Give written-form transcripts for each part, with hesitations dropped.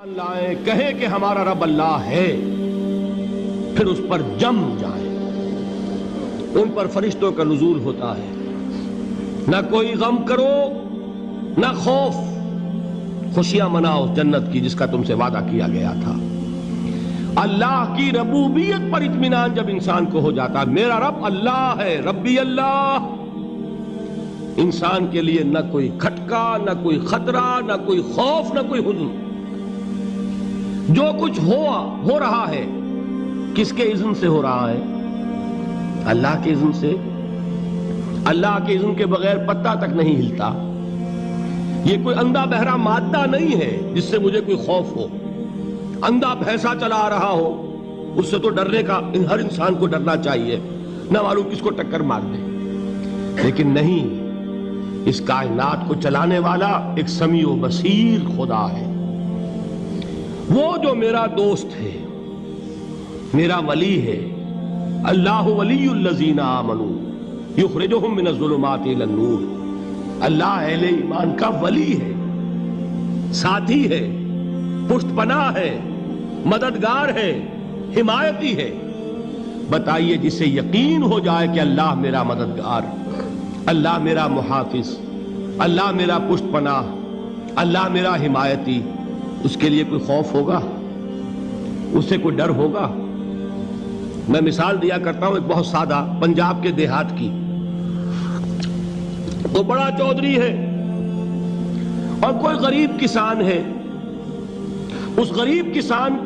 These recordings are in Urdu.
لائیں کہیں کہ ہمارا رب اللہ ہے، پھر اس پر جم جائیں۔ ان پر فرشتوں کا نزول ہوتا ہے، نہ کوئی غم کرو نہ خوف، خوشیاں مناؤ جنت کی جس کا تم سے وعدہ کیا گیا تھا۔ اللہ کی ربوبیت پر اطمینان جب انسان کو ہو جاتا، میرا رب اللہ ہے، ربی اللہ، انسان کے لیے نہ کوئی کھٹکا، نہ کوئی خطرہ، نہ کوئی خوف، نہ کوئی حزن۔ جو کچھ ہو رہا ہے کس کے اذن سے ہو رہا ہے؟ اللہ کے اذن سے۔ اللہ کے اذن کے بغیر پتا تک نہیں ہلتا۔ یہ کوئی اندھا بہرا مادہ نہیں ہے جس سے مجھے کوئی خوف ہو۔ اندھا بھینسا چلا رہا ہو اس سے تو ڈرنے کا ہر انسان کو ڈرنا چاہیے، نہ معلوم کس کو ٹکر مار دے۔ لیکن نہیں، اس کائنات کو چلانے والا ایک سمیع و بصیر خدا ہے، وہ جو میرا دوست ہے، میرا ولی ہے۔ اللہ ولی الذین آمنوا یخرجہم من الظلمات الی النور۔ اللہ اہل ایمان کا ولی ہے، ساتھی ہے، پشت پناہ ہے، مددگار ہے، حمایتی ہے۔ بتائیے جسے یقین ہو جائے کہ اللہ میرا مددگار، اللہ میرا محافظ، اللہ میرا پشت پناہ، اللہ میرا حمایتی، اس کے لیے کوئی خوف ہوگا؟ اس سے کوئی ڈر ہوگا؟ میں مثال دیا کرتا ہوں ایک بہت سادہ پنجاب کے دیہات کی۔ وہ بڑا چودھری ہے اور کوئی غریب کسان ہے۔ اس غریب کسان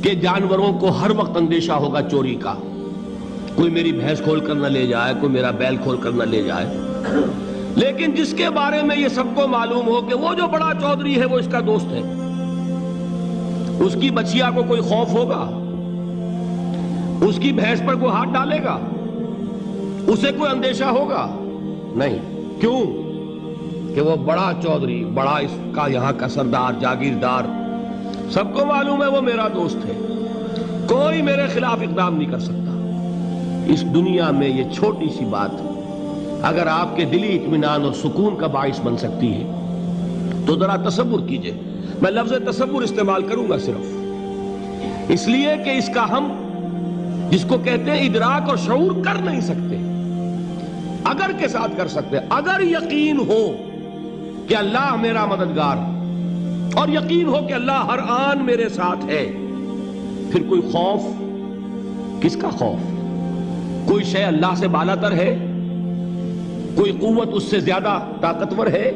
کے جانوروں کو ہر وقت اندیشہ ہوگا چوری کا، کوئی میری بھینس کھول کر نہ لے جائے، کوئی میرا بیل کھول کر نہ لے جائے۔ لیکن جس کے بارے میں یہ سب کو معلوم ہو کہ وہ جو بڑا چودھری ہے وہ اس کا دوست ہے، اس کی بچیا کو کوئی خوف ہوگا؟ اس کی بھینس پر کوئی ہاتھ ڈالے گا؟ اسے کوئی اندیشہ ہوگا؟ نہیں۔ کیوں؟ کہ وہ بڑا چودھری، بڑا اس کا یہاں کا سردار، جاگیردار، سب کو معلوم ہے وہ میرا دوست ہے، کوئی میرے خلاف اقدام نہیں کر سکتا۔ اس دنیا میں یہ چھوٹی سی بات اگر آپ کے دلی اطمینان اور سکون کا باعث بن سکتی ہے تو ذرا تصور کیجئے۔ میں لفظ تصور استعمال کروں گا صرف اس لیے کہ اس کا ہم جس کو کہتے ہیں ادراک اور شعور کر نہیں سکتے، اگر کے ساتھ کر سکتے۔ اگر یقین ہو کہ اللہ میرا مددگار اور یقین ہو کہ اللہ ہر آن میرے ساتھ ہے، پھر کوئی خوف؟ کس کا خوف؟ کوئی شے اللہ سے بالاتر ہے؟ کوئی قوت اس سے زیادہ طاقتور ہے؟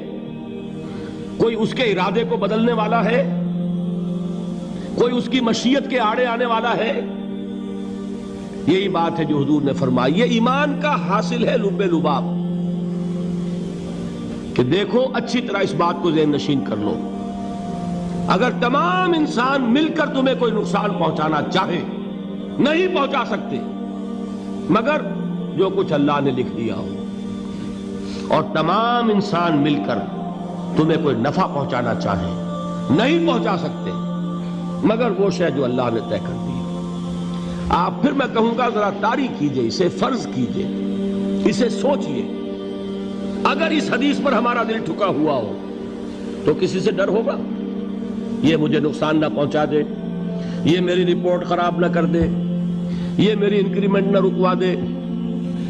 کوئی اس کے ارادے کو بدلنے والا ہے؟ کوئی اس کی مشیت کے آڑے آنے والا ہے؟ یہی بات ہے جو حضور نے فرمائی۔ یہ ایمان کا حاصل ہے لب لباب، کہ دیکھو اچھی طرح اس بات کو ذہن نشین کر لو، اگر تمام انسان مل کر تمہیں کوئی نقصان پہنچانا چاہے نہیں پہنچا سکتے، مگر جو کچھ اللہ نے لکھ دیا ہو، اور تمام انسان مل کر تمہیں کوئی نفع پہنچانا چاہے نہیں پہنچا سکتے، مگر وہ شے جو اللہ نے طے کر دی۔ آپ پھر میں کہوں گا ذرا طاری کیجئے، اسے فرض کیجئے، اسے سوچئے۔ اگر اس حدیث پر ہمارا دل ٹھکا ہوا ہو تو کسی سے ڈر ہوگا؟ یہ مجھے نقصان نہ پہنچا دے، یہ میری رپورٹ خراب نہ کر دے، یہ میری انکریمنٹ نہ رکوا دے،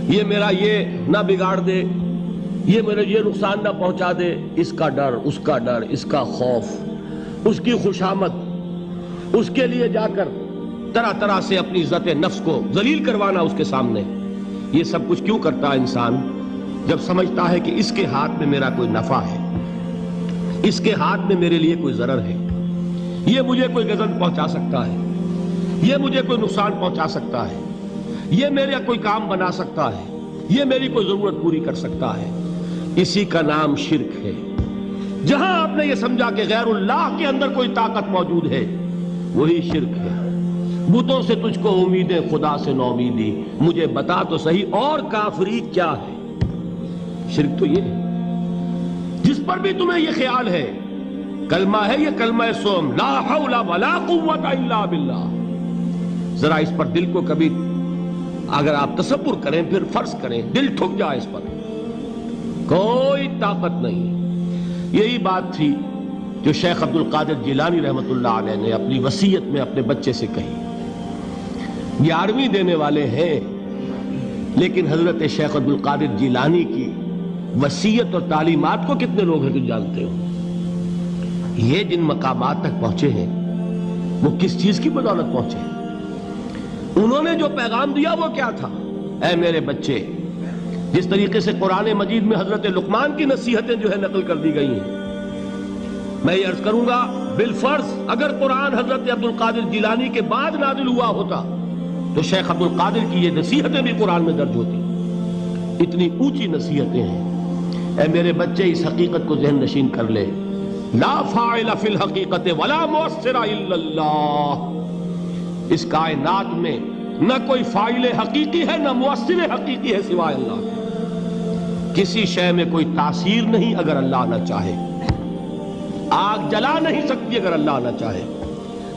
یہ میرا یہ نہ بگاڑ دے، یہ میرے یہ نقصان نہ پہنچا دے۔ اس کا ڈر، اس کا ڈر، اس کا خوف، اس کی خوشامد، اس کے لیے جا کر طرح طرح سے اپنی عزت نفس کو ذلیل کروانا اس کے سامنے، یہ سب کچھ کیوں کرتا ہے انسان؟ جب سمجھتا ہے کہ اس کے ہاتھ میں میرا کوئی نفع ہے، اس کے ہاتھ میں میرے لیے کوئی ضرر ہے، یہ مجھے کوئی غضب پہنچا سکتا ہے، یہ مجھے کوئی نقصان پہنچا سکتا ہے، یہ میرا کوئی کام بنا سکتا ہے، یہ میری کوئی ضرورت پوری کر سکتا ہے۔ اسی کا نام شرک ہے۔ جہاں آپ نے یہ سمجھا کہ غیر اللہ کے اندر کوئی طاقت موجود ہے، وہی شرک ہے۔ بتوں سے تجھ کو امیدیں، خدا سے نومیدی، مجھے بتا تو صحیح اور کافری کیا ہے؟ شرک تو یہ ہے۔ جس پر بھی تمہیں یہ خیال ہے، کلمہ ہے یہ کلمہ سوم، لا حول ولا قوت الا باللہ، ذرا اس پر دل کو کبھی اگر آپ تصور کریں، پھر فرض کریں، دل ٹھک جائے اس پر، کوئی طاقت نہیں۔ یہی بات تھی جو شیخ عبد القادر جیلانی رحمۃ اللہ علیہ نے اپنی وصیت میں اپنے بچے سے کہی. 11ویں دینے والے ہیں، لیکن حضرت شیخ عبد القادر جیلانی کی وصیت اور تعلیمات کو کتنے لوگ ہیں تو جانتے ہو؟ یہ جن مقامات تک پہنچے ہیں وہ کس چیز کی بدولت پہنچے ہیں؟ انہوں نے جو پیغام دیا وہ کیا تھا؟ اے میرے بچے، جس طریقے سے قرآن مجید میں حضرت لقمان کی نصیحتیں جو ہے نقل کر دی گئی ہیں، میں یہ عرض کروں گا بالفرض اگر قرآن حضرت عبد القادر جیلانی کے بعد نازل ہوا ہوتا تو شیخ عبد القادر کی یہ نصیحتیں بھی قرآن میں درج ہوتی. اتنی اونچی نصیحتیں ہیں. اے میرے بچے، اس حقیقت کو ذہن نشین کر لے، لا فاعل فی الحقیقت ولا مؤثر الا اللہ. اس کائنات میں نہ کوئی فاعل حقیقی ہے نہ مؤثر حقیقی ہے سوائے اللہ کے. کسی شے میں کوئی تاثیر نہیں اگر اللہ نہ چاہے. آگ جلا نہیں سکتی اگر اللہ نہ چاہے.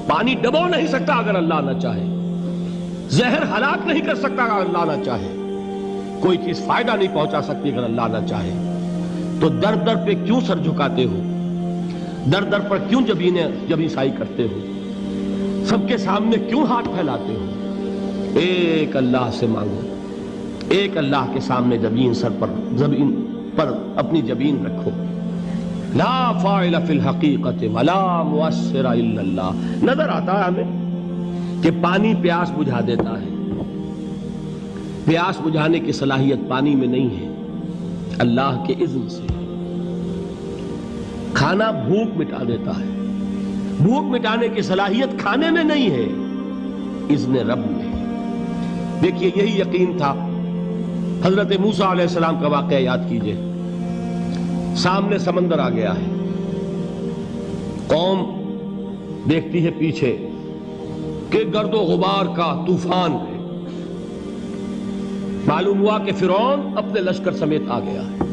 پانی ڈبو نہیں سکتا اگر اللہ نہ چاہے. زہر ہلاک نہیں کر سکتا اگر اللہ نہ چاہے. کوئی چیز فائدہ نہیں پہنچا سکتی اگر اللہ نہ چاہے. تو در در پہ کیوں سر جھکاتے ہو؟ در در پر کیوں جبیں سائی کرتے ہو؟ سب کے سامنے کیوں ہاتھ پھیلاتے ہو؟ ایک اللہ سے مانگو. ایک اللہ کے سامنے زمین پر اپنی جبین رکھو. لا فاعل فی الحقیقت ولا مؤثر الا اللہ. نظر آتا ہے ہمیں کہ پانی پیاس بجھا دیتا ہے. پیاس بجھانے کی صلاحیت پانی میں نہیں ہے، اللہ کے اذن سے. کھانا بھوک مٹا دیتا ہے. بھوک مٹانے کی صلاحیت کھانے میں نہیں ہے، اذن رب میں. دیکھیے یہی یقین تھا. حضرت موسیٰ علیہ السلام کا واقعہ یاد کیجئے. سامنے سمندر آ گیا ہے. قوم دیکھتی ہے پیچھے کہ گرد و غبار کا طوفان ہے. معلوم ہوا کہ فرعون اپنے لشکر سمیت آ گیا ہے.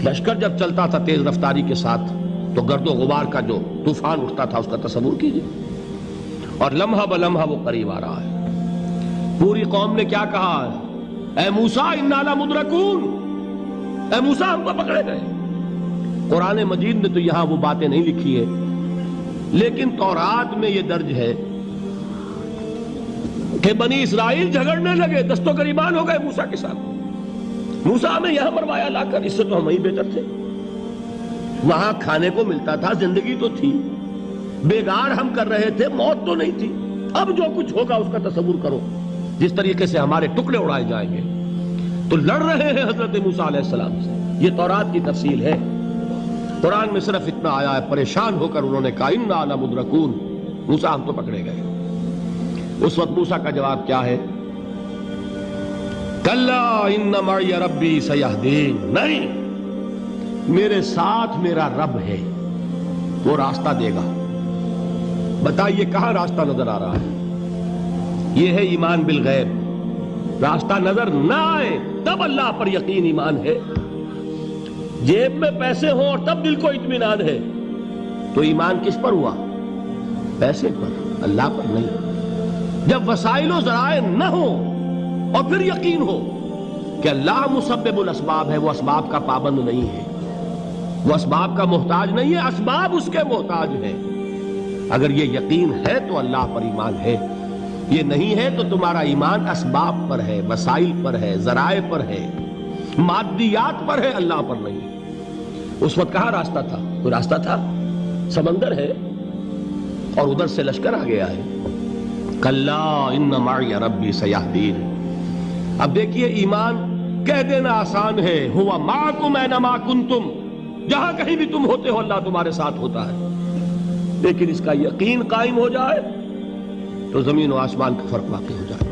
لشکر جب چلتا تھا تیز رفتاری کے ساتھ تو گرد و غبار کا جو طوفان اٹھتا تھا اس کا تصور کیجئے. اور لمحہ بلمحہ وہ قریب آ رہا ہے. پوری قوم نے کیا کہا؟ اے موسیٰ انا لمدرکون. اے موسیٰ ہم کو پکڑے گئے. قرآن مجید نے تو یہاں وہ باتیں نہیں لکھی ہیں، لیکن تورات میں یہ درج ہے کہ بنی اسرائیل جھگڑنے لگے، دست و گریبان ہو گئے موسیٰ کے ساتھ. موسیٰ ہمیں یہاں مروایا لا کر، اس سے تو ہم ہی بہتر تھے. وہاں کھانے کو ملتا تھا، زندگی تو تھی، بیگار ہم کر رہے تھے، موت تو نہیں تھی. اب جو کچھ ہوگا اس کا تصور کرو، جس طریقے سے ہمارے ٹکڑے اڑائے جائیں گے. تو لڑ رہے ہیں حضرت موسیٰ علیہ السلام سے. یہ تورات کی تفصیل ہے. قرآن میں صرف اتنا آیا ہے، پریشان ہو کر انہوں نے کہا انا لمدرکون. موسیٰ ہم تو پکڑے گئے. اس وقت موسیٰ کا جواب کیا ہے؟ کلا ان معی ربی سیہدین. نہیں، میرے ساتھ میرا رب ہے، وہ راستہ دے گا. بتائیے کہاں راستہ نظر آ رہا ہے؟ یہ ہے ایمان بالغیب. راستہ نظر نہ آئے تب اللہ پر یقین ایمان ہے. جیب میں پیسے ہوں اور تب دل کو اطمینان ہے تو ایمان کس پر ہوا؟ پیسے پر، اللہ پر نہیں. جب وسائل و ذرائع نہ ہو اور پھر یقین ہو کہ اللہ مسبب الاسباب ہے، وہ اسباب کا پابند نہیں ہے، وہ اسباب کا محتاج نہیں ہے، اسباب اس کے محتاج ہیں. اگر یہ یقین ہے تو اللہ پر ایمان ہے. یہ نہیں ہے تو تمہارا ایمان اسباب پر ہے، وسائل پر ہے، ذرائع پر ہے، مادیات پر ہے، اللہ پر نہیں. اس وقت کہاں راستہ تھا؟ کوئی راستہ تھا؟ سمندر ہے اور ادھر سے لشکر آ گیا ہے. کلا ان معی ربی سیہدین. اب دیکھیے ایمان کہہ دینا آسان ہے، ہوا معکم اینما کنتم. جہاں کہیں بھی تم ہوتے ہو اللہ تمہارے ساتھ ہوتا ہے. لیکن اس کا یقین قائم ہو جائے تو زمین و آسمان کا فرق واقع ہو جائے.